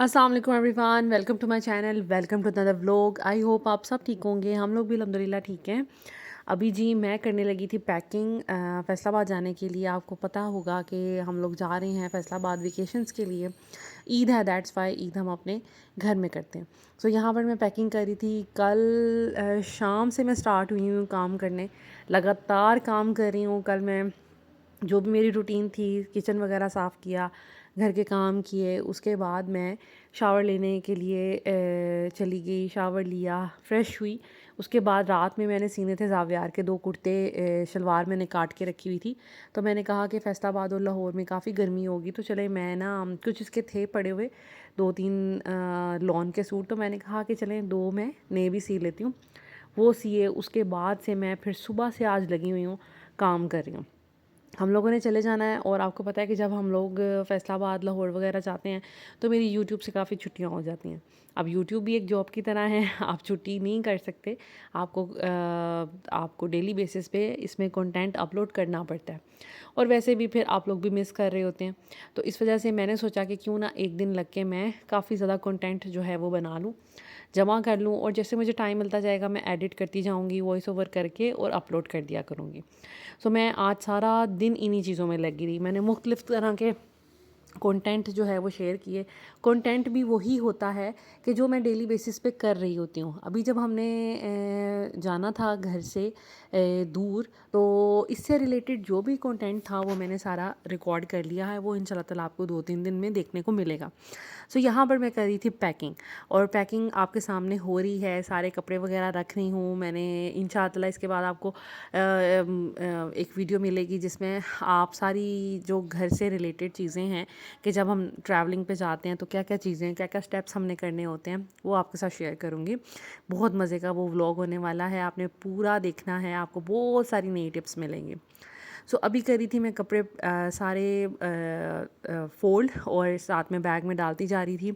अस्सलाम वालेकुम everyone, welcome to my channel, welcome to another vlog. I hope आप सब ठीक होंगे। हम लोग भी अल्हम्दुलिल्लाह ठीक हैं। अभी जी मैं करने लगी थी पैकिंग फ़ैसलाबाद जाने के लिए। आपको पता होगा कि हम लोग जा रहे हैं फ़ैसलाबाद वेकेशंस के लिए। ईद है, दैट्स वाई ईद हम अपने घर में करते हैं। सो यहाँ पर मैं पैकिंग कर रही थी। कल शाम से मैं स्टार्ट हुई हूँ काम करने, लगातार काम कर रही हूँ। कल मैं जो भी मेरी रूटीन थी, किचन वगैरह साफ़ किया, घर के काम किए, उसके बाद मैं शावर लेने के लिए चली गई। शावर लिया, फ़्रेश हुई। उसके बाद रात में मैंने सीने थे ज़ावियार के 2 कुर्ते, शलवार मैंने काट के रखी हुई थी। तो मैंने कहा कि फ़ैसलाबाद और लाहौर में काफ़ी गर्मी होगी, तो चले मैं ना कुछ इसके थे पड़े हुए 2-3 लॉन के सूट, तो मैंने कहा कि चलें 2 मैं नए भी सी लेती हूँ। वो सिए, उसके बाद से मैं फिर सुबह से आज लगी हुई हूँ, काम कर रही हूँ। हम लोगों ने चले जाना है और आपको पता है कि जब हम लोग फ़ैसलाबाद, लाहौर वगैरह जाते हैं तो मेरी यूट्यूब से काफ़ी छुट्टियां हो जाती हैं। अब यूट्यूब भी एक जॉब की तरह है, आप छुट्टी नहीं कर सकते। आपको डेली बेसिस पे इसमें कंटेंट अपलोड करना पड़ता है, और वैसे भी फिर आप लोग भी मिस कर रहे होते हैं। तो इस वजह से मैंने सोचा कि क्यों ना एक दिन लग के मैं काफ़ी ज़्यादा कंटेंट जो है वो बना लूँ, जमा कर लूँ, और जैसे मुझे टाइम मिलता जाएगा मैं एडिट करती जाऊँगी, वॉइस ओवर करके और अपलोड कर दिया करूँगी। सो मैं आज सारा दिन इन्हीं चीज़ों में लगी रही। मैंने मुख्तलिफ़ तरह के कंटेंट जो है वो शेयर किए। कंटेंट भी वही होता है कि जो मैं डेली बेसिस पे कर रही होती हूँ। अभी जब हमने जाना था घर से दूर, तो इससे रिलेटेड जो भी कंटेंट था वो मैंने सारा रिकॉर्ड कर लिया है। वो इंशाल्लाह ताला आपको 2-3 दिन में देखने को मिलेगा। सो यहाँ पर मैं कर रही थी पैकिंग, और पैकिंग आपके सामने हो रही है। सारे कपड़े वगैरह रख रही हूँ मैंने। इंशाल्लाह इसके बाद आपको एक वीडियो मिलेगी जिसमें आप सारी जो घर से रिलेटेड चीज़ें हैं कि जब हम ट्रैवलिंग पे जाते हैं तो क्या क्या चीज़ें, क्या क्या स्टेप्स हमने करने होते हैं, वो आपके साथ शेयर करूँगी। बहुत मज़े का वो व्लॉग होने वाला है, आपने पूरा देखना है, आपको बहुत सारी नई टिप्स मिलेंगी। सो अभी करी थी मैं कपड़े सारे फ़ोल्ड और साथ में बैग में डालती जा रही थी।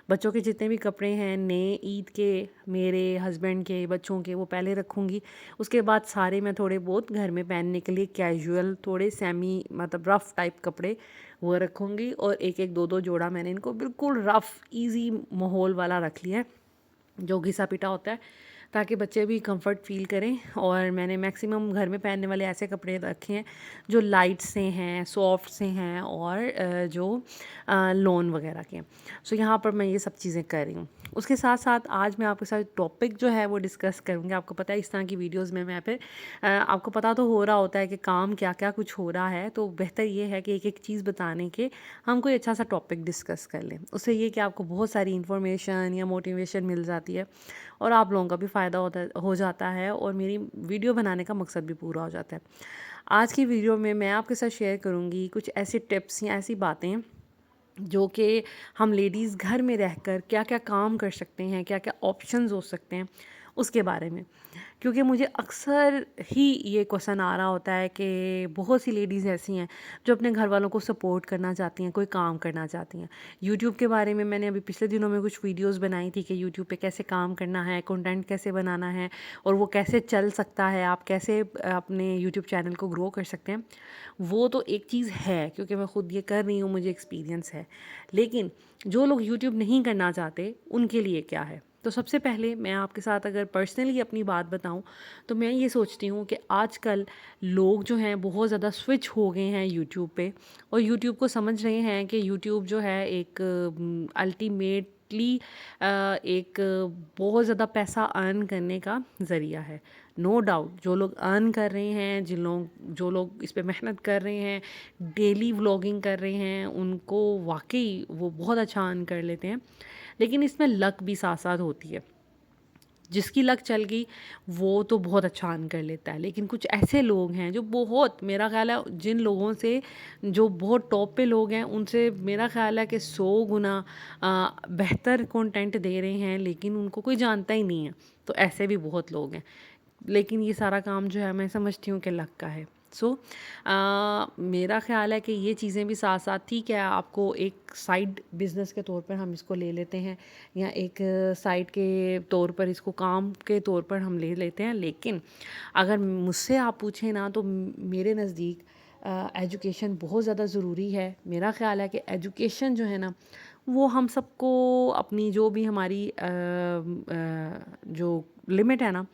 बच्चों के जितने भी कपड़े हैं नए ईद के, मेरे हस्बैंड के, बच्चों के, वो पहले रखूँगी। उसके बाद सारे मैं थोड़े बहुत घर में पहनने के लिए कैजुअल, थोड़े सेमी मतलब रफ़ टाइप कपड़े वो रखूँगी, और एक एक दो दो जोड़ा मैंने इनको बिल्कुल रफ़ ईज़ी माहौल वाला रख लिया है, जो घिसा पिटा होता है, ताकि बच्चे भी कंफर्ट फ़ील करें। और मैंने मैक्सिमम घर में पहनने वाले ऐसे कपड़े रखे हैं जो लाइट से हैं, सॉफ्ट से हैं, और जो लॉन वगैरह के हैं। सो यहाँ पर मैं ये सब चीज़ें कर रही हूँ। उसके साथ साथ आज मैं आपके साथ टॉपिक जो है वो डिस्कस करूँगी। आपको पता है इस तरह की वीडियोज़ में मैं फिर आपको पता तो हो रहा होता है कि काम क्या क्या कुछ हो रहा है, तो बेहतर ये है कि एक एक चीज़ बताने के हम कोई अच्छा सा टॉपिक डिस्कस कर लें। उससे ये कि आपको बहुत सारी इन्फॉर्मेशन या मोटिवेशन मिल जाती है, और आप लोगों का भी फ़ायदा हो जाता है, और मेरी वीडियो बनाने का मकसद भी पूरा हो जाता है। आज की वीडियो में मैं आपके साथ शेयर करूँगी कुछ ऐसे टिप्स या ऐसी बातें जो कि हम लेडीज़ घर में रहकर क्या क्या काम कर सकते हैं, क्या क्या ऑप्शंस हो सकते हैं, उसके बारे में। क्योंकि मुझे अक्सर ही ये क्वेश्चन आ रहा होता है कि बहुत सी लेडीज़ ऐसी हैं जो अपने घर वालों को सपोर्ट करना चाहती हैं, कोई काम करना चाहती हैं। यूट्यूब के बारे में मैंने अभी पिछले दिनों में कुछ वीडियोस बनाई थी कि यूट्यूब पे कैसे काम करना है, कंटेंट कैसे बनाना है, और वो कैसे चल सकता है, आप कैसे अपने यूट्यूब चैनल को ग्रो कर सकते हैं। वो तो एक चीज़ है, क्योंकि मैं खुद ये कर रही हूँ, मुझे एक्सपीरियंस है। लेकिन जो लोग यूट्यूब नहीं करना चाहते उनके लिए क्या है? तो सबसे पहले मैं आपके साथ अगर पर्सनली अपनी बात बताऊं, तो मैं ये सोचती हूँ कि आजकल लोग जो हैं बहुत ज़्यादा स्विच हो गए हैं यूट्यूब पे, और यूट्यूब को समझ रहे हैं कि यूट्यूब जो है एक अल्टीमेटली एक बहुत ज़्यादा पैसा अर्न करने का ज़रिया है। नो डाउट जो लोग अर्न कर रहे हैं, जो लोग इस पे मेहनत कर रहे हैं, डेली व्लॉगिंग कर रहे हैं, उनको वाकई वो बहुत अच्छा अर्न कर लेते हैं। लेकिन इसमें लक भी साथ साथ होती है। जिसकी लक चल गई वो तो बहुत अच्छा अर्न कर लेता है। लेकिन कुछ ऐसे लोग हैं जो बहुत, मेरा ख़्याल है जिन लोगों से, जो बहुत टॉप पे लोग हैं, उनसे मेरा ख़्याल है कि 100 गुना बेहतर कंटेंट दे रहे हैं, लेकिन उनको कोई जानता ही नहीं है। तो ऐसे भी बहुत लोग हैं। लेकिन ये सारा काम जो है मैं समझती हूँ कि लक का है। सो मेरा ख़्याल है कि ये चीज़ें भी साथ साथ, ठीक है, आपको एक साइड बिज़नेस के तौर पर हम इसको ले लेते हैं, या एक साइड के तौर पर, इसको काम के तौर पर हम ले लेते हैं। लेकिन अगर मुझसे आप पूछें ना, तो मेरे नज़दीक एजुकेशन बहुत ज़्यादा ज़रूरी है। मेरा ख़्याल है कि एजुकेशन जो है ना, वो हम सबको अपनी जो भी हमारी जो लिमिट है ना,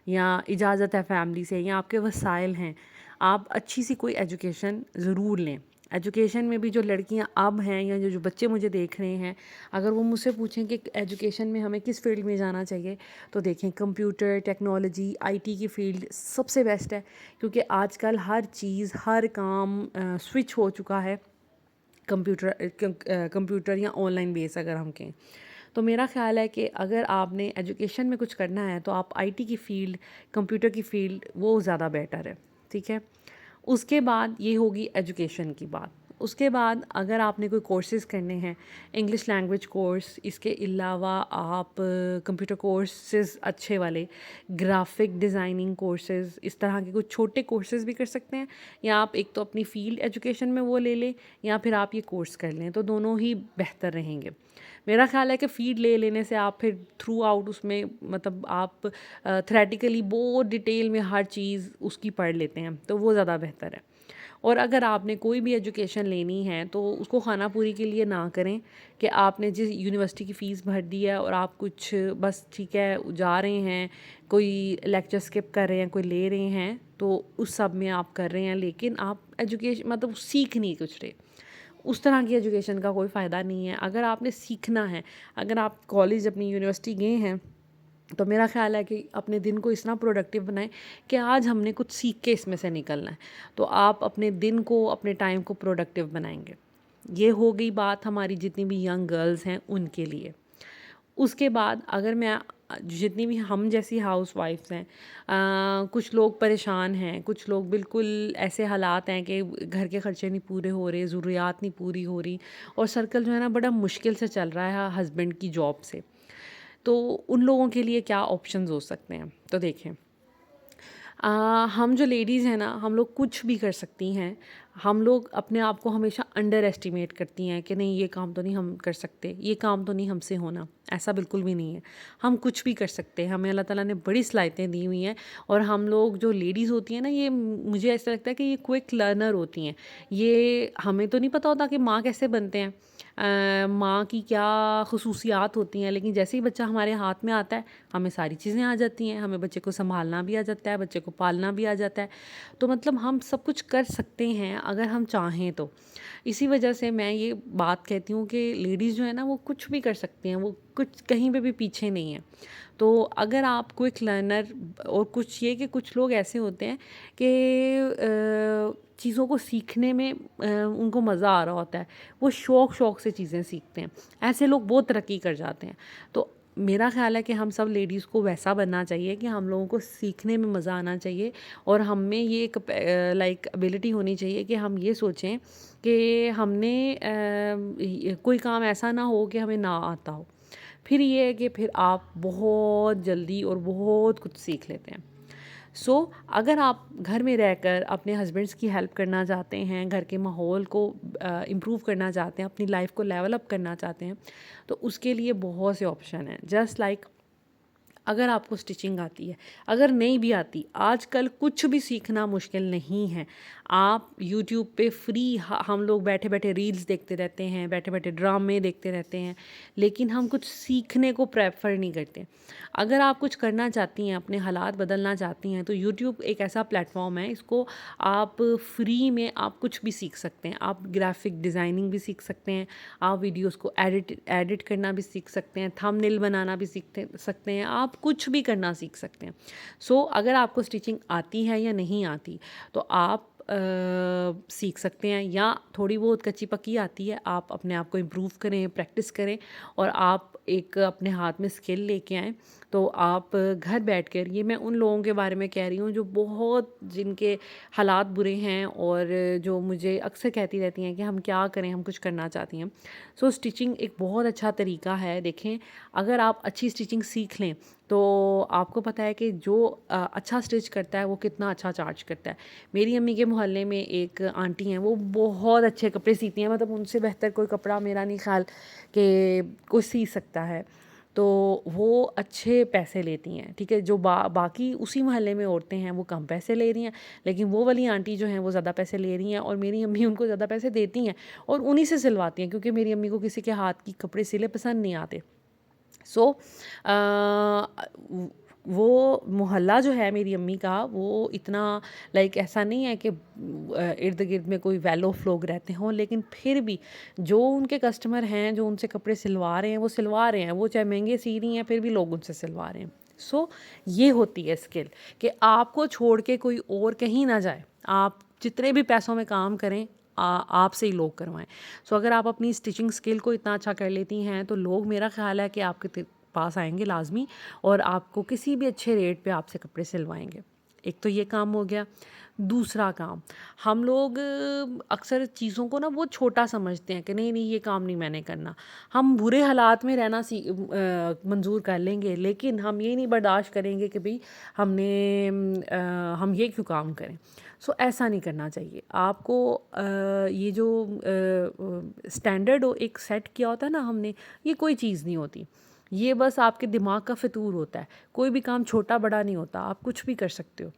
या इजाज़त है फैमिली से, या आपके वसाइल हैं, आप अच्छी सी कोई एजुकेशन ज़रूर लें। एजुकेशन में भी जो लड़कियां अब हैं, या जो जो बच्चे मुझे देख रहे हैं, अगर वो मुझसे पूछें कि एजुकेशन में हमें किस फील्ड में जाना चाहिए, तो देखें कंप्यूटर टेक्नोलॉजी आईटी की फ़ील्ड सबसे बेस्ट है, क्योंकि आजकल हर चीज़ हर काम स्विच हो चुका है कंप्यूटर या ऑनलाइन बेस अगर हम कहें। तो मेरा ख़्याल है कि अगर आपने एजुकेशन में कुछ करना है तो आप आईटी की फ़ील्ड, कंप्यूटर की फ़ील्ड, वो ज़्यादा बेटर है, ठीक है। उसके बाद ये होगी एजुकेशन की बात। उसके बाद अगर आपने कोई कोर्सेज़ करने हैं, इंग्लिश लैंग्वेज कोर्स, इसके अलावा आप कंप्यूटर कोर्सेज़ अच्छे वाले, ग्राफिक डिज़ाइनिंग कोर्सेज़, इस तरह के कुछ छोटे कोर्सेज़ भी कर सकते हैं। या आप एक तो अपनी फ़ील्ड एजुकेशन में वो ले लें, या फिर आप ये कोर्स कर लें, तो दोनों ही बेहतर रहेंगे। मेरा ख़्याल है कि फ़ीड ले लेने से आप फिर थ्रू आउट उसमें, मतलब आप थ्योरेटिकली बहुत डिटेल में हर चीज़ उसकी पढ़ लेते हैं, तो वो ज़्यादा बेहतर है। और अगर आपने कोई भी एजुकेशन लेनी है तो उसको खाना पूरी के लिए ना करें कि आपने जिस यूनिवर्सिटी की फ़ीस भर दी है और आप कुछ बस ठीक है जा रहे हैं, कोई लेक्चर स्किप कर रहे हैं, कोई ले रहे हैं, तो उस सब में आप कर रहे हैं, लेकिन आप एजुकेशन मतलब सीख नहीं कुछ रहे। उस तरह की एजुकेशन का कोई फ़ायदा नहीं है। अगर आपने सीखना है, अगर आप कॉलेज अपनी यूनिवर्सिटी गए हैं, तो मेरा ख़्याल है कि अपने दिन को इतना प्रोडक्टिव बनाएं कि आज हमने कुछ सीख के इसमें से निकलना है, तो आप अपने दिन को, अपने टाइम को प्रोडक्टिव बनाएंगे। ये हो गई बात हमारी जितनी भी यंग गर्ल्स हैं उनके लिए। उसके बाद अगर मैं जितनी भी हम जैसी हाउसवाइफ्स हैं, कुछ लोग परेशान हैं, कुछ लोग बिल्कुल ऐसे हालात हैं कि घर के खर्चे नहीं पूरे हो रहे, ज़रूरियात नहीं पूरी हो रही, और सर्कल जो है ना बड़ा मुश्किल से चल रहा है हस्बैंड की जॉब से। तो उन लोगों के लिए क्या ऑप्शंस हो सकते हैं, तो देखें, हम जो लेडीज़ हैं ना, हम लोग कुछ भी कर सकती हैं। हम लोग अपने आप को हमेशा अंडर एस्टिमेट करती हैं कि नहीं ये काम तो नहीं हम कर सकते, ये काम तो नहीं हमसे होना। ऐसा बिल्कुल भी नहीं है, हम कुछ भी कर सकते हैं। हमें अल्लाह ताला ने बड़ी सलाहियतें दी हुई हैं, और हम लोग जो लेडीज़ होती हैं ना, ये मुझे ऐसा लगता है कि ये क्विक लर्नर होती हैं। ये हमें तो नहीं पता होता कि माँ कैसे बनते हैं, माँ की क्या खसूसियात होती हैं, लेकिन जैसे ही बच्चा हमारे हाथ में आता है, हमें सारी चीज़ें आ जाती हैं। हमें बच्चे को संभालना भी आ जाता है, बच्चे को पालना भी आ जाता है। तो मतलब हम सब कुछ कर सकते हैं अगर हम चाहें तो। इसी वजह से मैं ये बात कहती हूँ कि लेडीज़ जो है ना, वो कुछ भी कर सकती हैं, वो कुछ कहीं पे भी पीछे नहीं है। तो अगर आप क्विक लर्नर, और कुछ ये कि कुछ लोग ऐसे होते हैं कि चीज़ों को सीखने में उनको मज़ा आ रहा होता है, वो शौक़ से चीज़ें सीखते हैं। ऐसे लोग बहुत तरक्की कर जाते हैं। तो मेरा ख़्याल है कि हम सब लेडीज़ को वैसा बनना चाहिए कि हम लोगों को सीखने में मज़ा आना चाहिए, और हम में ये एक लाइक एबिलिटी होनी चाहिए कि हम ये सोचें कि हमने कोई काम ऐसा ना हो कि हमें ना आता हो। फिर ये है कि फिर आप बहुत जल्दी और बहुत कुछ सीख लेते हैं। सो अगर आप घर में रहकर अपने हस्बैंड्स की हेल्प करना चाहते हैं, घर के माहौल को इम्प्रूव करना चाहते हैं, अपनी लाइफ को लेवल अप करना चाहते हैं, तो उसके लिए बहुत से ऑप्शन हैं। जस्ट लाइक अगर आपको स्टिचिंग आती है, अगर नहीं भी आती, आजकल कुछ भी सीखना मुश्किल नहीं है। आप यूट्यूब पे फ्री, हम लोग बैठे बैठे रील्स देखते रहते हैं, बैठे बैठे ड्रामे देखते रहते हैं, लेकिन हम कुछ सीखने को प्रेफर नहीं करते। अगर आप कुछ करना चाहती हैं, अपने हालात बदलना चाहती हैं, तो यूट्यूब एक ऐसा प्लेटफॉर्म है, इसको आप फ्री में आप कुछ भी सीख सकते हैं। आप ग्राफिक डिज़ाइनिंग भी सीख सकते हैं, आप वीडियोस को एडिट एडिट करना भी सीख सकते हैं, थंबनेल बनाना भी सीख सकते हैं, आप कुछ भी करना सीख सकते हैं। सो अगर आपको स्टिचिंग आती है या नहीं आती, तो आप सीख सकते हैं, या थोड़ी बहुत कच्ची पक्की आती है, आप अपने आप को इम्प्रूव करें, प्रैक्टिस करें, और आप एक अपने हाथ में स्किल लेके आएँ। तो आप घर बैठकर, ये मैं उन लोगों के बारे में कह रही हूँ जो बहुत, जिनके हालात बुरे हैं, और जो मुझे अक्सर कहती रहती हैं कि हम क्या करें, हम कुछ करना चाहती हैं। सो स्टिचिंग एक बहुत अच्छा तरीका है। देखें, अगर आप अच्छी स्टिचिंग सीख लें, तो आपको पता है कि जो अच्छा स्टिच करता है वो कितना अच्छा चार्ज करता है। मेरी अम्मी के मोहल्ले में एक आंटी हैं, वो बहुत अच्छे कपड़े सीती हैं, मतलब उनसे बेहतर कोई कपड़ा मेरा नहीं ख्याल कि कोई सी सकता है। तो वो अच्छे पैसे लेती हैं, ठीक है। जो बाकी उसी मोहल्ले में औरतें हैं वो कम पैसे ले रही हैं, लेकिन वो वाली आंटी जो हैं वो ज़्यादा पैसे ले रही हैं, और मेरी अम्मी उनको ज़्यादा पैसे देती हैं और उन्हीं से सिलवाती हैं, क्योंकि मेरी अम्मी को किसी के हाथ की कपड़े सिले पसंद नहीं आते। सो वो मोहल्ला जो है मेरी अम्मी का, वो इतना लाइक ऐसा नहीं है कि इर्द गिर्द में कोई वेल ऑफ लोग रहते हों, लेकिन फिर भी जो उनके कस्टमर हैं, जो उनसे कपड़े सिलवा रहे हैं, वो सिलवा रहे हैं, वो चाहे महंगे सी रही हैं फिर भी लोग उनसे सिलवा रहे हैं। सो ये होती है स्किल, कि आपको छोड़ के कोई और कहीं ना जाए, आप जितने भी पैसों में काम करें, आपसे ही लोग करवाएं। सो अगर आप अपनी स्टिचिंग स्किल को इतना अच्छा कर लेती हैं, तो लोग, मेरा ख्याल है कि आपके पास आएंगे लाजमी, और आपको किसी भी अच्छे रेट पे आपसे कपड़े सिलवाएंगे। एक तो ये काम हो गया। दूसरा काम, हम लोग अक्सर चीज़ों को ना बहुत छोटा समझते हैं कि नहीं नहीं ये काम नहीं मैंने करना। हम बुरे हालात में रहना मंजूर कर लेंगे, लेकिन हम ये नहीं बर्दाश्त करेंगे कि भाई हम ये क्यों काम करें। सो ऐसा नहीं करना चाहिए आपको। ये जो स्टैंडर्ड एक सेट किया होता है ना हमने, ये कोई चीज़ नहीं होती, ये बस आपके दिमाग का फितूर होता है। कोई भी काम छोटा बड़ा नहीं होता, आप कुछ भी कर सकते हो।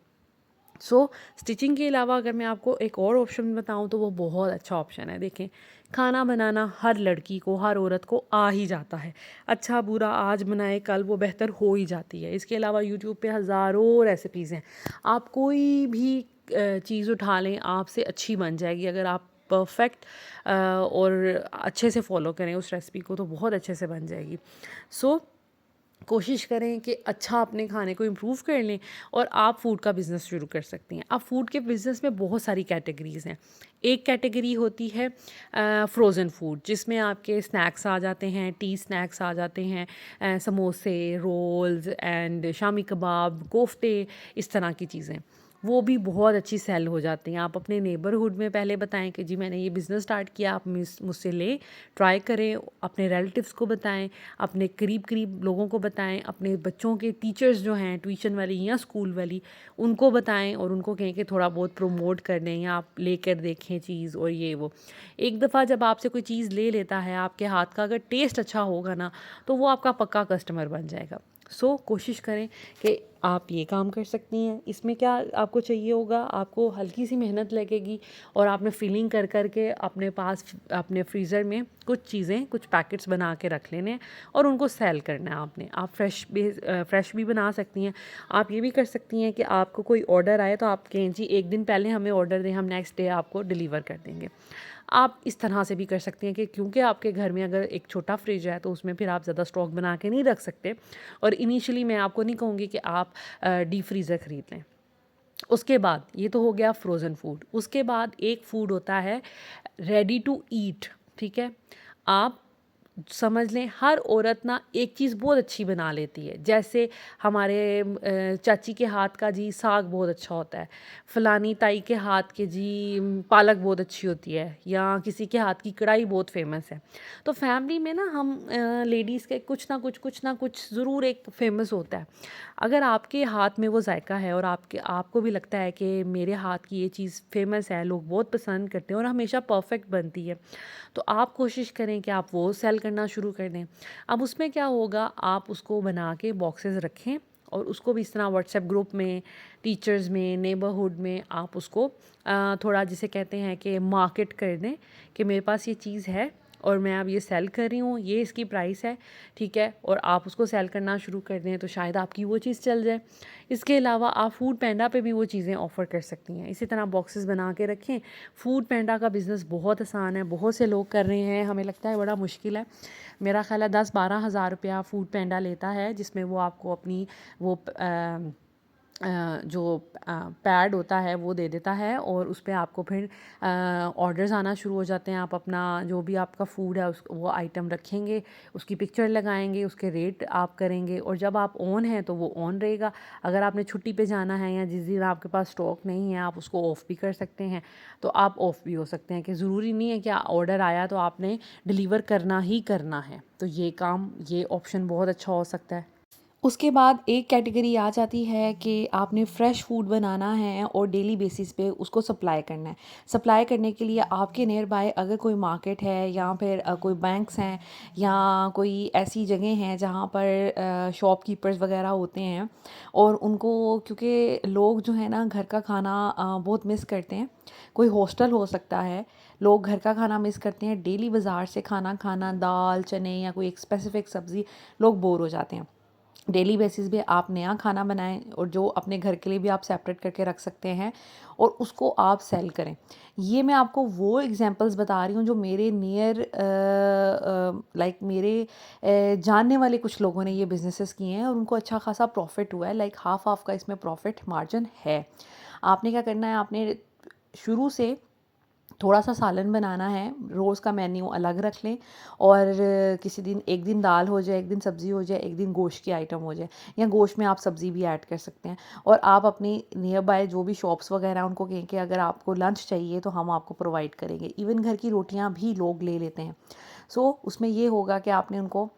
स्टिचिंग के अलावा अगर मैं आपको एक और ऑप्शन बताऊं, तो वो बहुत अच्छा ऑप्शन है। देखें, खाना बनाना हर लड़की को, हर औरत को आ ही जाता है। अच्छा बुरा आज बनाए कल वो बेहतर हो ही जाती है। इसके अलावा यूट्यूब पे हज़ारों रेसिपीज़ हैं, आप कोई भी चीज़ उठा लें, आपसे अच्छी बन जाएगी। अगर आप परफेक्ट और अच्छे से फॉलो करें उस रेसिपी को, तो बहुत अच्छे से बन जाएगी। सो कोशिश करें कि अच्छा अपने खाने को इम्प्रूव कर लें, और आप फूड का बिज़नेस शुरू कर सकती हैं। अब फूड के बिज़नेस में बहुत सारी कैटेगरीज़ हैं। एक कैटेगरी होती है फ्रोज़न फूड, जिसमें आपके स्नैक्स आ जाते हैं, टी स्नैक्स आ जाते हैं, समोसे, रोल्स एंड शामी कबाब, कोफ्ते, इस तरह की चीज़ें। वो भी बहुत अच्छी सेल हो जाती हैं। आप अपने नेबरहुड में पहले बताएं कि जी मैंने ये बिज़नेस स्टार्ट किया, आप मुझसे ले ट्राई करें, अपने रिलेटिव्स को बताएं, अपने करीब करीब लोगों को बताएं, अपने बच्चों के टीचर्स जो हैं ट्यूशन वाली या स्कूल वाली, उनको बताएं, और उनको कहें कि थोड़ा बहुत प्रमोट कर दें, या आप लेकर देखें चीज़, और ये वो। एक दफ़ा जब आपसे कोई चीज़ ले लेता है, आपके हाथ का अगर टेस्ट अच्छा होगा ना, तो वो आपका पक्का कस्टमर बन जाएगा। कोशिश करें कि आप ये काम कर सकती हैं। इसमें क्या आपको चाहिए होगा, आपको हल्की सी मेहनत लगेगी, और आपने फिलिंग कर कर के अपने पास अपने फ्रीज़र में कुछ चीज़ें, कुछ पैकेट्स बना के रख लेने हैं, और उनको सेल करना है आपने। आप फ्रेश भी बना सकती हैं। आप ये भी कर सकती हैं कि आपको कोई ऑर्डर आए तो आप कहें जी एक दिन पहले हमें ऑर्डर दें, हम नेक्स्ट डे आपको डिलीवर कर देंगे। आप इस तरह से भी कर सकती हैं कि क्योंकि आपके घर में अगर एक छोटा फ्रिज है, तो उसमें फिर आप ज़्यादा स्टॉक बना के नहीं रख सकते। और इनिशियली मैं आपको नहीं कहूँगी कि आप डीप फ्रीज़र ख़रीद लें। उसके बाद ये तो हो गया फ्रोज़न फूड। उसके बाद एक फूड होता है रेडी टू ईट, ठीक है। आप समझ लें, हर औरत ना एक चीज़ बहुत अच्छी बना लेती है। जैसे हमारे चाची के हाथ का जी साग बहुत अच्छा होता है, फ़लानी ताई के हाथ के जी पालक बहुत अच्छी होती है, या किसी के हाथ की कढ़ाई बहुत फेमस है। तो फैमिली में ना हम लेडीज़ के कुछ ना कुछ ज़रूर एक फेमस होता है। अगर आपके हाथ में वो जायका है, और आपको भी लगता है कि मेरे हाथ की ये चीज़ फेमस है, लोग बहुत पसंद करते हैं और हमेशा परफेक्ट बनती है, तो आप कोशिश करें कि आप वो सेल करना शुरू कर दें। अब उसमें क्या होगा, आप उसको बना के बॉक्सेस रखें, और उसको भी इस तरह व्हाट्सएप ग्रुप में, टीचर्स में, नेबरहुड में आप उसको थोड़ा जिसे कहते हैं कि मार्केट कर दें कि मेरे पास ये चीज़ है, और मैं अब ये सेल कर रही हूँ, ये इसकी प्राइस है, ठीक है। और आप उसको सेल करना शुरू कर दें, तो शायद आपकी वो चीज़ चल जाए। इसके अलावा आप फूड पैंडा पे भी वो चीज़ें ऑफ़र कर सकती हैं। इसी तरह बॉक्सेस बना के रखें। फूड पैंडा का बिज़नेस बहुत आसान है, बहुत से लोग कर रहे हैं, हमें लगता है बड़ा मुश्किल है। मेरा ख़्याल है 10-12 हज़ार रुपया फूड पैंडा लेता है, जिसमें वो आपको अपनी वो जो पैड होता है वो दे देता है, और उस पे आपको फिर ऑर्डर्स आना शुरू हो जाते हैं। आप अपना जो भी आपका फूड है वो आइटम रखेंगे, उसकी पिक्चर लगाएंगे, उसके रेट आप करेंगे, और जब आप ऑन हैं तो वो ऑन रहेगा। अगर आपने छुट्टी पे जाना है, या जिस दिन आपके पास स्टॉक नहीं है, आप उसको ऑफ़ भी कर सकते हैं, तो आप ऑफ़ भी हो सकते हैं। कि ज़रूरी नहीं है कि ऑर्डर आया तो आपने डिलीवर करना ही करना है। तो ये ऑप्शन बहुत अच्छा हो सकता है। उसके बाद एक कैटेगरी आ जाती है कि आपने फ्रेश फूड बनाना है और डेली बेसिस पे उसको सप्लाई करना है। सप्लाई करने के लिए आपके नियर बाय अगर कोई मार्केट है या फिर कोई बैंक्स हैं या कोई ऐसी जगह हैं जहाँ पर शॉपकीपर्स वगैरह होते हैं, और उनको, क्योंकि लोग जो है ना घर का खाना बहुत मिस करते हैं। कोई हॉस्टल हो सकता है, लोग घर का खाना मिस करते हैं, डेली बाज़ार से खाना खाना, दाल चने या कोई एक स्पेसिफिक सब्ज़ी, लोग बोर हो जाते हैं। डेली बेसिस पे आप नया खाना बनाएं और जो अपने घर के लिए भी आप सेपरेट करके रख सकते हैं और उसको आप सेल करें। ये मैं आपको वो एग्जांपल्स बता रही हूँ जो मेरे नियर लाइक मेरे जानने वाले कुछ लोगों ने ये बिजनेसेस किए हैं और उनको अच्छा खासा प्रॉफिट हुआ है। लाइक हाफ हाफ का इसमें प्रॉफिट मार्जिन है। आपने क्या करना है, आपने शुरू से थोड़ा सा सालन बनाना है, रोज़ का मेन्यू अलग रख लें, और किसी दिन एक दिन दाल हो जाए, एक दिन सब्ज़ी हो जाए, एक दिन गोश्त की आइटम हो जाए, या गोश्त में आप सब्ज़ी भी ऐड कर सकते हैं। और आप अपनी नियर बाय जो भी शॉप्स वगैरह हैं उनको कहें कि अगर आपको लंच चाहिए तो हम आपको प्रोवाइड करेंगे। इवन घर की रोटियां भी लोग ले लेते हैं। सो उसमें ये होगा कि आपने उनको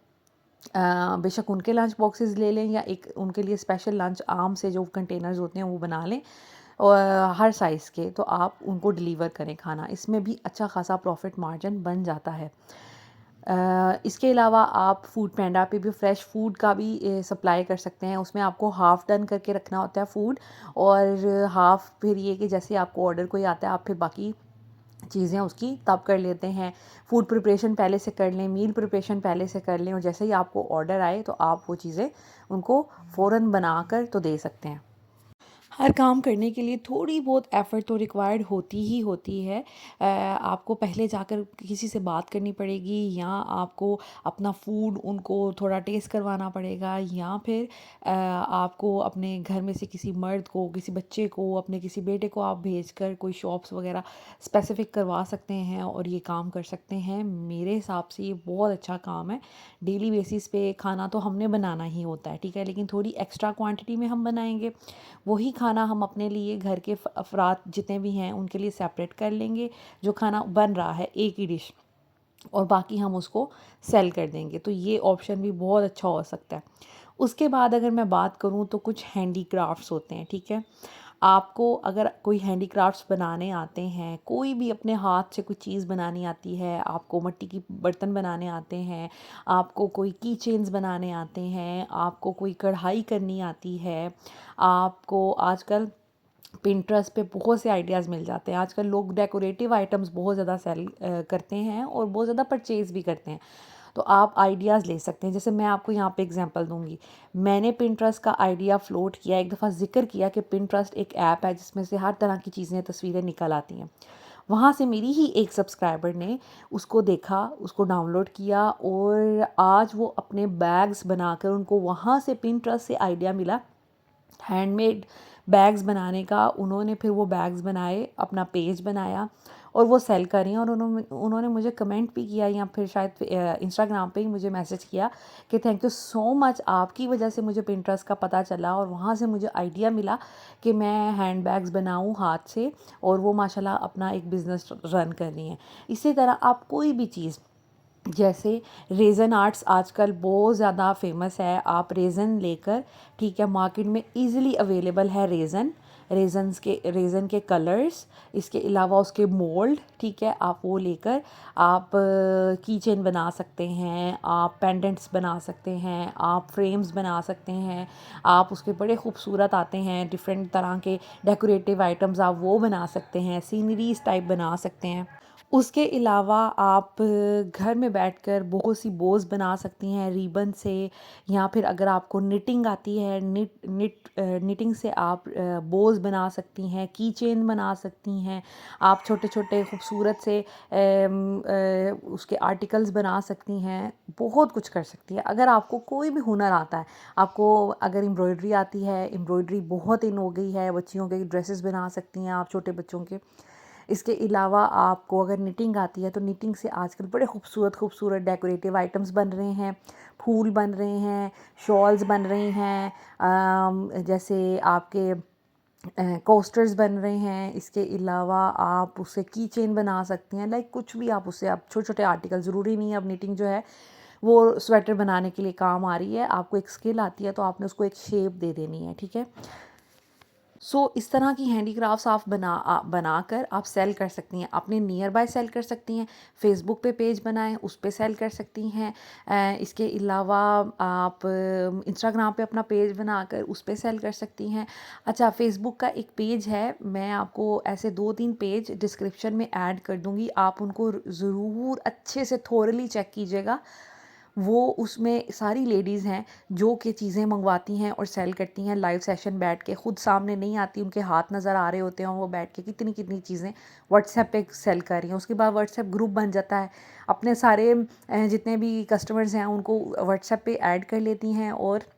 बेशक उनके लंच बॉक्सेस ले लें या एक उनके लिए स्पेशल लंच आम से जो कंटेनर्स होते हैं वो बना लें, और हर साइज़ के, तो आप उनको डिलीवर करें खाना। इसमें भी अच्छा खासा प्रॉफिट मार्जिन बन जाता है। इसके अलावा आप फूड पैंडा पे भी फ्रेश फूड का भी सप्लाई कर सकते हैं। उसमें आपको हाफ़ डन करके रखना होता है फूड, और हाफ़ फिर ये कि जैसे आपको ऑर्डर कोई आता है आप फिर बाकी चीज़ें उसकी तब कर लेते हैं। फूड प्रिपरेशन पहले से कर लें, मील प्रिपरेशन पहले से कर लें, और जैसे ही आपको ऑर्डर आए तो आप वो चीज़ें उनको फ़ौरन बनाकर तो दे सकते हैं। हर काम करने के लिए थोड़ी बहुत एफ़र्ट तो रिक्वायर्ड होती ही होती है। आपको पहले जाकर किसी से बात करनी पड़ेगी, या आपको अपना फूड उनको थोड़ा टेस्ट करवाना पड़ेगा, या फिर आपको अपने घर में से किसी मर्द को, किसी बच्चे को, अपने किसी बेटे को आप भेजकर कोई शॉप्स वगैरह स्पेसिफ़िक करवा सकते हैं और ये काम कर सकते हैं। मेरे हिसाब से ये बहुत अच्छा काम है। डेली बेसिस पे खाना तो हमने बनाना ही होता है, ठीक है? लेकिन थोड़ी एक्स्ट्रा क्वांटिटी में हम बनाएँगे, वही खाना हम अपने लिए घर के अफराद जितने भी हैं उनके लिए सेपरेट कर लेंगे, जो खाना बन रहा है एक ही डिश, और बाकी हम उसको सेल कर देंगे। तो ये ऑप्शन भी बहुत अच्छा हो सकता है। उसके बाद अगर मैं बात करूँ तो कुछ हैंडीक्राफ्ट्स होते हैं, ठीक है? आपको अगर कोई हैंडीक्राफ्ट्स बनाने आते हैं, कोई भी अपने हाथ से कोई चीज़ बनानी आती है, आपको मिट्टी की बर्तन बनाने आते हैं, आपको कोई की चेन्स बनाने आते हैं, आपको कोई कढ़ाई करनी आती है, आपको आजकल पिंटरेस्ट पे बहुत से आइडियाज़ मिल जाते हैं। आजकल लोग डेकोरेटिव आइटम्स बहुत ज़्यादा सेल करते हैं और बहुत ज़्यादा परचेज़ भी करते हैं। तो आप आइडियाज़ ले सकते हैं। जैसे मैं आपको यहाँ पे एग्जांपल दूँगी। मैंने पिंटरेस्ट का आइडिया फ्लोट किया, एक दफ़ा ज़िक्र किया कि पिंटरेस्ट एक ऐप है जिसमें से हर तरह की चीज़ें, तस्वीरें निकल आती हैं। वहाँ से मेरी ही एक सब्सक्राइबर ने उसको देखा, उसको डाउनलोड किया, और आज वो अपने बैग्स बनाकर, उनको वहाँ से पिंटरेस्ट से आइडिया मिला हैंडमेड बैग्स बनाने का। उन्होंने फिर वो बैग्स बनाए, अपना पेज बनाया और वो सेल कर रही हैं। और उन्होंने उन्होंने मुझे कमेंट भी किया, या फिर शायद इंस्टाग्राम पे ही मुझे मैसेज किया कि थैंक यू सो मच, आपकी वजह से मुझे पिंटरेस्ट का पता चला और वहाँ से मुझे आइडिया मिला कि मैं हैंड बैग्स बनाऊँ हाथ से, और वो माशाल्लाह अपना एक बिज़नेस रन कर रही हैं। इसी तरह आप कोई भी चीज़, जैसे रेज़न आर्ट्स आजकल बहुत ज़्यादा फेमस है। आप रेज़न लेकर, ठीक है, मार्केट में इजीली अवेलेबल है रेज़न, रेज़न के कलर्स, इसके अलावा उसके मोल्ड, ठीक है, आप वो लेकर आप की चेन बना सकते हैं, आप पेंडेंट्स बना सकते हैं, आप फ्रेम्स बना सकते हैं। आप उसके बड़े खूबसूरत आते हैं डिफरेंट तरह के डेकोरेटिव आइटम्स, आप वो बना सकते हैं, सीनरीज टाइप बना सकते हैं। उसके अलावा आप घर में बैठकर बहुत सी बोज़ बना सकती हैं रिबन से, या फिर अगर आपको निटिंग आती है, निटिंग से आप बोज़ बना सकती हैं, की चेन बना सकती हैं। आप छोटे छोटे खूबसूरत से उसके आर्टिकल्स बना सकती हैं। बहुत कुछ कर सकती है अगर आपको कोई भी हुनर आता है। आपको अगर एम्ब्रॉयडरी आती है, एम्ब्रॉयडरी बहुत इन हो गई है, बच्चियों के ड्रेसेस बना सकती हैं आप, छोटे बच्चों के। इसके अलावा आपको अगर निटिंग आती है तो निटिंग से आजकल बड़े खूबसूरत खूबसूरत डेकोरेटिव आइटम्स बन रहे हैं, फूल बन रहे हैं, शॉल्स बन रहे हैं, जैसे आपके कोस्टर्स बन रहे हैं। इसके अलावा आप उससे की चेन बना सकती हैं। लाइक कुछ भी आप उससे, आप छोटे छोटे आर्टिकल, ज़रूरी नहीं है अब निटिंग जो है वो स्वेटर बनाने के लिए काम आ रही है, आपको एक स्किल आती है तो आपने उसको एक शेप दे देनी है, ठीक है। सो इस तरह की हैंडीक्राफ्ट्स आप बनाकर आप सेल कर सकती हैं, अपने नियर बाय सेल कर सकती हैं, फेसबुक पे पेज बनाएं उस पे सेल कर सकती हैं। इसके अलावा आप इंस्टाग्राम पे अपना पेज बनाकर उस पे सेल कर सकती हैं। अच्छा, फेसबुक का एक पेज है, मैं आपको ऐसे 2-3 पेज डिस्क्रिप्शन में ऐड कर दूँगी, आप उनको ज़रूर अच्छे से थोरली चेक कीजिएगा। वो उसमें सारी लेडीज़ हैं जो कि चीज़ें मंगवाती हैं और सेल करती हैं लाइव सेशन बैठ के, खुद सामने नहीं आती, उनके हाथ नज़र आ रहे होते हैं और वो बैठ के कितनी कितनी चीज़ें व्हाट्सएप पे सेल कर रही हैं। उसके बाद व्हाट्सएप ग्रुप बन जाता है, अपने सारे जितने भी कस्टमर्स हैं उनको व्हाट्सएप पे ऐड कर लेती हैं और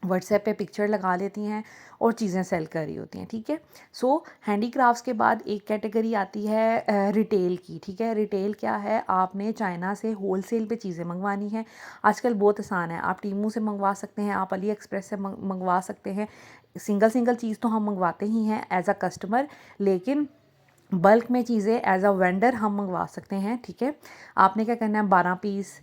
व्हाट्सएप पे पिक्चर लगा लेती हैं और चीज़ें सेल कर रही होती हैं, ठीक है। सो हैंडीक्राफ्ट्स के बाद एक कैटेगरी आती है रिटेल की, ठीक है। रिटेल क्या है, आपने चाइना से होलसेल पे चीज़ें मंगवानी है। आजकल बहुत आसान है, आप टीमू से मंगवा सकते हैं, आप अली एक्सप्रेस से मंगवा सकते हैं। सिंगल सिंगल चीज़ तो हम मंगवाते ही हैं एज अ कस्टमर, लेकिन बल्क में चीज़ें एज अ वेंडर हम मंगवा सकते हैं, ठीक है। आपने क्या करना है, 12 पीस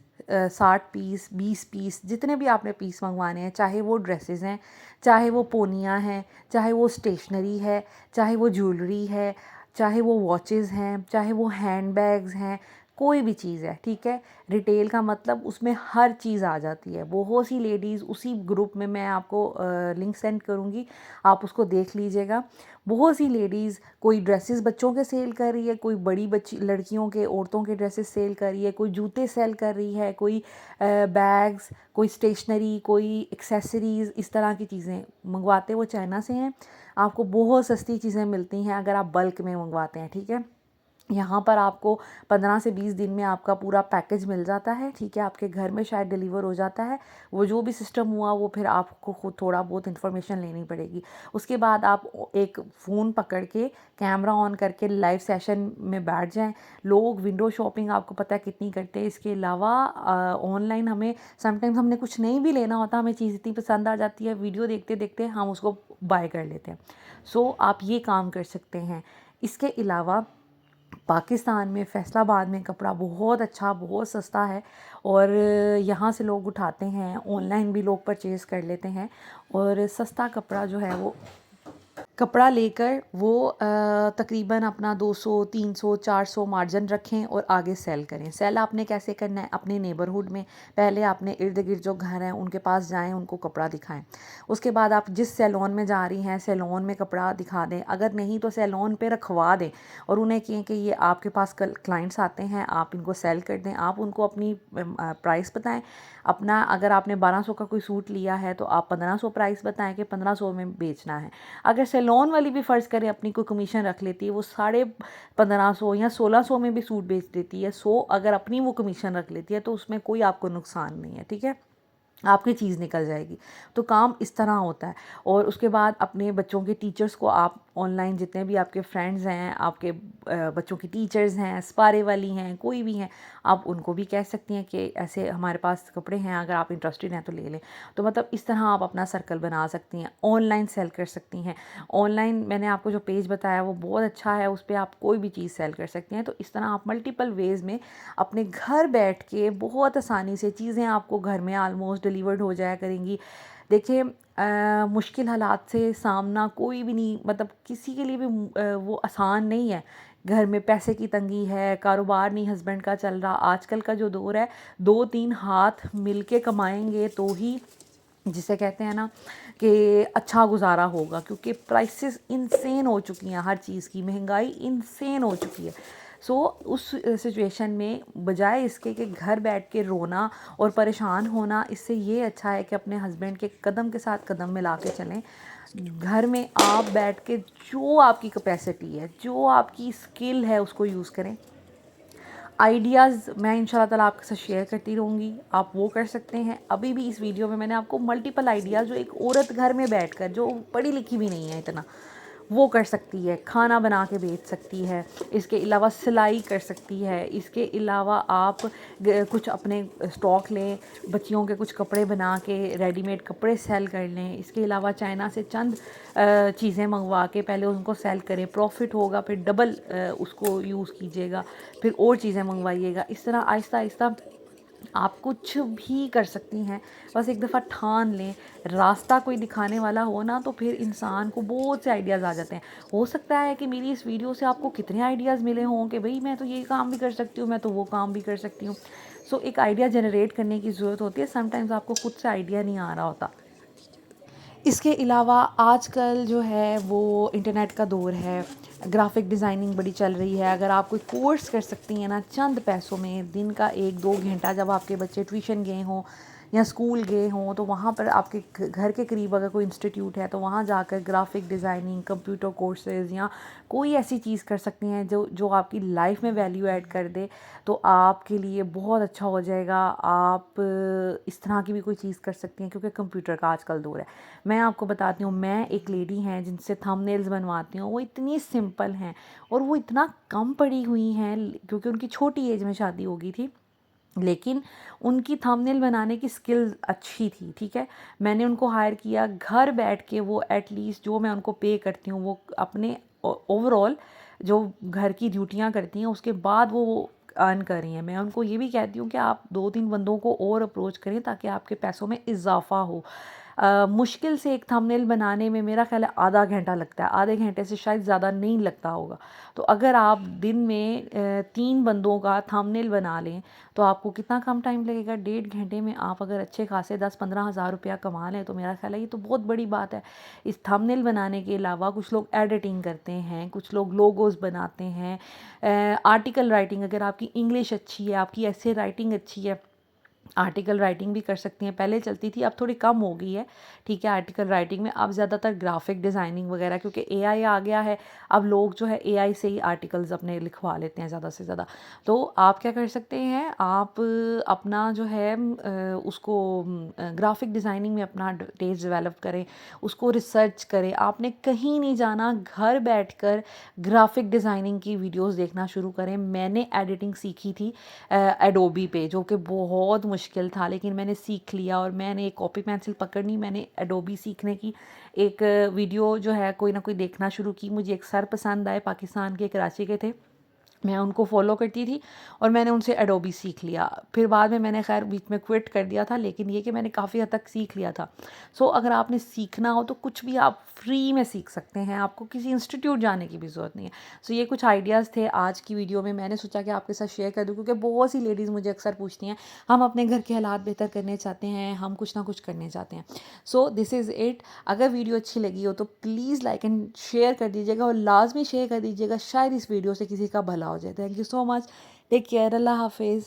60 पीस 20 पीस जितने भी आपने पीस मंगवाने हैं, चाहे वो ड्रेसेस हैं, चाहे वो पोनियाँ हैं, चाहे वो स्टेशनरी है, चाहे वो ज्वेलरी है, चाहे वो वॉचेस हैं, चाहे वो हैंड बैग्स हैं, कोई भी चीज़ है, ठीक है। रिटेल का मतलब उसमें हर चीज़ आ जाती है। बहुत सी लेडीज़ उसी ग्रुप में, मैं आपको लिंक सेंड करूँगी, आप उसको देख लीजिएगा। बहुत सी लेडीज़ कोई ड्रेसेस बच्चों के सेल कर रही है, कोई बड़ी बच्ची लड़कियों के औरतों के ड्रेसेस सेल कर रही है, कोई जूते सेल कर रही है, कोई बैग्स, कोई स्टेशनरी, कोई एक्सेसरीज़, इस तरह की चीज़ें मंगवाते वो चाइना से हैं। आपको बहुत सस्ती चीज़ें मिलती हैं अगर आप बल्क में मंगवाते हैं, ठीक है। यहाँ पर आपको 15 से 20 दिन में आपका पूरा पैकेज मिल जाता है, ठीक है। आपके घर में शायद डिलीवर हो जाता है। वो जो भी सिस्टम हुआ वो फिर आपको खुद थोड़ा बहुत इन्फॉर्मेशन लेनी पड़ेगी। उसके बाद आप एक फ़ोन पकड़ के कैमरा ऑन करके लाइव सेशन में बैठ जाएं। लोग विंडो शॉपिंग आपको पता है कितनी करते हैं। इसके अलावा ऑनलाइन हमें समटाइम्स हमने कुछ नहीं भी लेना होता, हमें चीज़ इतनी पसंद आ जाती है, वीडियो देखते देखते हम उसको बाय कर लेते हैं। सो आप ये काम कर सकते हैं। इसके अलावा पाकिस्तान में फैसलाबाद में कपड़ा बहुत अच्छा, बहुत सस्ता है और यहाँ से लोग उठाते हैं, ऑनलाइन भी लोग परचेज़ कर लेते हैं और सस्ता कपड़ा जो है वो कपड़ा लेकर वो तकरीबन अपना 200 300 400 मार्जिन रखें और आगे सेल करें। सेल आपने कैसे करना है, अपने नेबरहुड में पहले आपने इर्द गिर्द जो घर हैं उनके पास जाएं, उनको कपड़ा दिखाएं। उसके बाद आप जिस सैलून में जा रही हैं सैलून में कपड़ा दिखा दें, अगर नहीं तो सैलून पे रखवा दें और उन्हें कहें कि ये आपके पास कल क्लाइंट्स आते हैं, आप इनको सेल कर दें। आप उनको अपनी प्राइस बताएं अपना। अगर आपने 1200 का कोई सूट लिया है तो आप 1500 प्राइस बताएं कि 1500 में बेचना है। अगर सैलून वाली भी फ़र्ज़ करें अपनी कोई कमीशन रख लेती है, वो 1550 या 1600 में भी सूट बेच देती है। सो अगर अपनी वो कमीशन रख लेती है तो उसमें कोई आपको नुकसान नहीं है, ठीक है, आपकी चीज़ निकल जाएगी। तो काम इस तरह होता है। और उसके बाद अपने बच्चों के टीचर्स को आप ऑनलाइन, जितने भी आपके फ्रेंड्स हैं, आपके बच्चों की टीचर्स हैं, स्पारे वाली हैं, कोई भी हैं, आप उनको भी कह सकती हैं कि ऐसे हमारे पास कपड़े हैं, अगर आप इंटरेस्टेड हैं तो ले लें। तो मतलब इस तरह आप अपना सर्कल बना सकती हैं, ऑनलाइन सेल कर सकती हैं। ऑनलाइन मैंने आपको जो पेज बताया वो बहुत अच्छा है, उस पर आप कोई भी चीज़ सेल कर सकती हैं। तो इस तरह आप मल्टीपल वेज़ में अपने घर बैठ के बहुत आसानी से चीज़ें आपको घर में आलमोस्ट डिलीवर्ड हो जाया करेंगी। देखिए मुश्किल हालात से सामना कोई भी नहीं, मतलब किसी के लिए भी वो आसान नहीं है। घर में पैसे की तंगी है, कारोबार नहीं हस्बैंड का चल रहा, आजकल का जो दौर है 2-3 हाथ मिलके कमाएंगे तो ही, जिसे कहते हैं ना कि अच्छा गुजारा होगा, क्योंकि प्राइसेस इंसेन हो चुकी हैं, हर चीज़ की महंगाई इंसेन हो चुकी है। सो उस सिचुएशन में बजाय इसके कि घर बैठ के रोना और परेशान होना, इससे ये अच्छा है कि अपने हस्बैंड के कदम के साथ कदम मिला के चलें। घर में आप बैठ के जो आपकी कैपेसिटी है, जो आपकी स्किल है, उसको यूज़ करें। आइडियाज़ मैं इंशाल्लाह ताला आपके साथ शेयर करती रहूँगी, आप वो कर सकते हैं। अभी भी इस वीडियो में मैंने आपको मल्टीपल आइडियाज़, जो एक औरत घर में बैठकर, जो पढ़ी लिखी भी नहीं है इतना, वो कर सकती है। खाना बना के बेच सकती है, इसके अलावा सिलाई कर सकती है, इसके अलावा आप कुछ अपने स्टॉक लें, बच्चियों के कुछ कपड़े बना के रेडीमेड कपड़े सेल कर लें। इसके अलावा चाइना से चंद चीज़ें मंगवा के पहले उनको सेल करें, प्रॉफिट होगा, फिर डबल उसको यूज़ कीजिएगा, फिर और चीज़ें मंगवाइएगा। इस तरह आहिस्ता आहिस्ता आप कुछ भी कर सकती हैं, बस एक दफ़ा ठान लें। रास्ता कोई दिखाने वाला हो ना, तो फिर इंसान को बहुत से आइडियाज़ आ जाते हैं। हो सकता है कि मेरी इस वीडियो से आपको कितने आइडियाज़ मिले हों कि भई मैं तो ये काम भी कर सकती हूँ, मैं तो वो काम भी कर सकती हूँ। सो एक आइडिया जनरेट करने की ज़रूरत होती है, समटाइम्स आपको खुद से आइडिया नहीं आ रहा होता। इसके अलावा आजकल जो है वो इंटरनेट का दौर है, ग्राफ़िक डिज़ाइनिंग बड़ी चल रही है। अगर आप कोई कोर्स कर सकती हैं ना चंद पैसों में, दिन का 1-2 घंटा जब आपके बच्चे ट्यूशन गए हों या स्कूल गए हों, तो वहाँ पर आपके घर के करीब अगर कोई इंस्टीट्यूट है, तो वहाँ जाकर ग्राफ़िक डिज़ाइनिंग, कंप्यूटर कोर्सेज़ या कोई ऐसी चीज़ कर सकती हैं जो जो आपकी लाइफ़ में वैल्यू ऐड कर दे, तो आपके लिए बहुत अच्छा हो जाएगा। आप इस तरह की भी कोई चीज़ कर सकती हैं, क्योंकि कंप्यूटर का आजकल दौर है। मैं आपको बताती हूँ, मैं एक लेडी हैं जिनसे थंबनेल्स बनवाती हूँ, वो इतनी सिंपल हैं और वो इतना कम पढ़ी हुई हैं, क्योंकि उनकी छोटी एज में शादी हो गई थी, लेकिन उनकी थंबनेल बनाने की स्किल्स अच्छी थी, ठीक है। मैंने उनको हायर किया, घर बैठ के वो एटलीस्ट जो मैं उनको पे करती हूँ वो अपने ओवरऑल जो घर की ड्यूटियाँ करती हैं उसके बाद वो अर्न कर रही हैं। मैं उनको ये भी कहती हूँ कि आप 2-3 बंदों को और अप्रोच करें ताकि आपके पैसों में इजाफ़ा हो। मुश्किल से एक थंबनेल बनाने में मेरा ख़्याल है आधा घंटा लगता है, आधे घंटे से शायद ज़्यादा नहीं लगता होगा। तो अगर आप दिन में 3 बंदों का थंबनेल बना लें, तो आपको कितना कम टाइम लगेगा, 1.5 घंटे में आप अगर अच्छे खासे 10-15 हज़ार रुपया कमा लें, तो मेरा ख़्याल है ये तो बहुत बड़ी बात है। इस थंबनेल बनाने के अलावा कुछ लोग एडिटिंग करते हैं, कुछ लोग लोगोज़ बनाते हैं, आर्टिकल राइटिंग, अगर आपकी इंग्लिश अच्छी है, आपकी एसे राइटिंग अच्छी है, आर्टिकल राइटिंग भी कर सकती हैं। पहले चलती थी, अब थोड़ी कम हो गई है, ठीक है, आर्टिकल राइटिंग में। अब ज़्यादातर ग्राफिक डिज़ाइनिंग वगैरह, क्योंकि एआई आ गया है, अब लोग जो है एआई से ही आर्टिकल्स अपने लिखवा लेते हैं ज़्यादा से ज़्यादा। तो आप क्या कर सकते हैं, आप अपना जो है उसको ग्राफिक डिज़ाइनिंग में अपना टेस्ट डेवलप करें, उसको रिसर्च करें। आपने कहीं नहीं जाना, घर बैठकर ग्राफिक डिज़ाइनिंग की वीडियोस देखना शुरू करें। मैंने एडिटिंग सीखी थी एडोबी पे, जो कि बहुत मुश्किल था, लेकिन मैंने सीख लिया और मैंने एक कॉपी पेंसिल पकड़नी, मैंने एडोबी सीखने की एक वीडियो जो है कोई ना कोई देखना शुरू की। मुझे एक सर पसंद आए, पाकिस्तान के, कराची के थे, मैं उनको फॉलो करती थी और मैंने उनसे एडोबी सीख लिया। फिर बाद में मैंने खैर बीच में क्विट कर दिया था, लेकिन ये कि मैंने काफ़ी हद तक सीख लिया था। सो अगर आपने सीखना हो तो कुछ भी आप फ्री में सीख सकते हैं, आपको किसी इंस्टीट्यूट जाने की भी ज़रूरत नहीं है। सो ये कुछ आइडियाज़ थे आज की वीडियो में, मैंने सोचा कि आपके साथ शेयर कर दूँ, क्योंकि बहुत सी लेडीज़ मुझे अक्सर पूछती हैं, हम अपने घर के हालात बेहतर करने चाहते हैं, हम कुछ ना कुछ करने चाहते हैं। So this is it. अगर वीडियो अच्छी लगी हो तो प्लीज़ लाइक एंड शेयर कर दीजिएगा और लाजमी शेयर कर दीजिएगा, शायद इस वीडियो से किसी का भला हो जाए। Thank you so much, take care, Allah हाफिज़।